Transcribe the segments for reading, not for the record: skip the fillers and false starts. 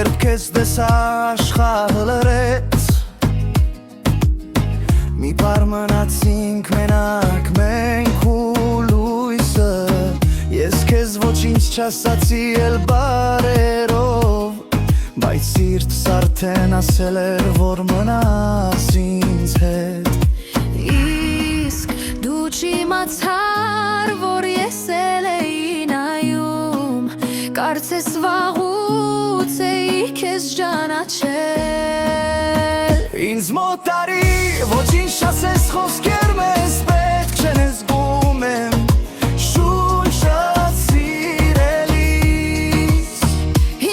երբ քեզ տեսա աշխարհը լրեց Մի պար մնացինք մենակ մենք ու լույսը Ես քեզ ոչինչ չասացի էլ բարերով Բայց սիրտս արդեն ասել էր որ մնաս ինձ հետ Իսկ դու չիմացար որ ես էլ էի նայում Կարծես վաղուց էի քեզ ճանաչել Ինձ մոտ արի ոչինչ չասես խոսքեր մեզ պետք չեն զգում եմ Շունչդ սիրելիս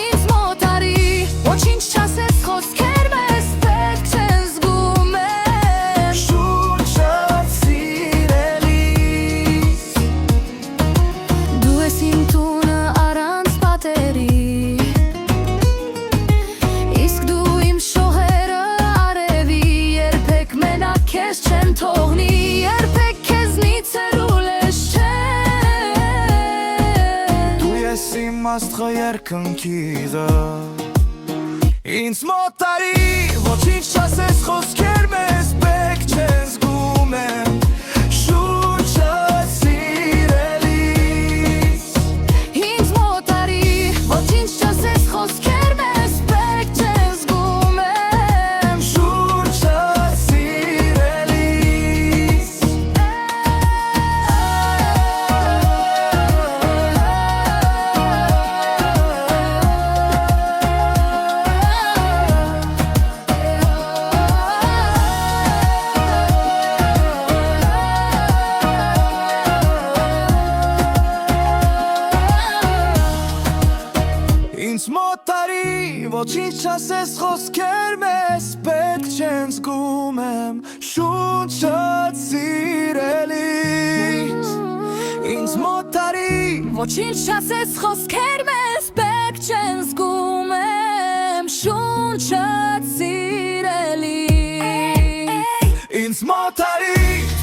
Ինձ մոտ արի ոչինչ չասես խոսքեր մեզ պետք չեն զգում եմ Շունչդ սիրելիս Դու ես իմ տունը առանց պատերի Իսկ դու իմ շողերը արևի երբեք մենակ քեզ չեմ թողնի երբեք քեզնից երուլես չեմ Դու ես իմ աստղը երկնքիդը Ինձ մոտ արի ոչինչ չասես խոսքեր մեզ պետք չեն զգում եմ Շունչդ սիրելիս Ինձ մոտ արի ոչինչ չասես խոսքեր մեզ պետք չեն զգում եմ Շունչդ սիրելիս Ինձ մոտ արի ոչինչ չասես խոսքեր մեզ պետք չեն զգում եմ Շունչդ սիրելիս Ինձ մոտ արի Ոչինչ չասես խոսքեր մեզ պետք չեն զգում եմ շունչդ սիրելիս Ինձ մոտ արի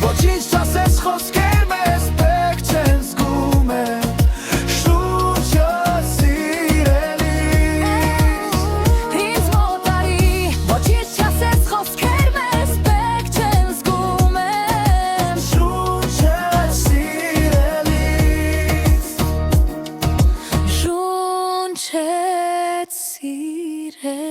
ոչինչ չասես խոսքեր մեզ պետք չեն զգում եմ Շունչդ սիրելիս Ինձ մոտ արի ոչինչ չասես խոսքեր մեզ պետք չեն զգում եմ Շունչդ սիրելիս շունչդ սիրելիս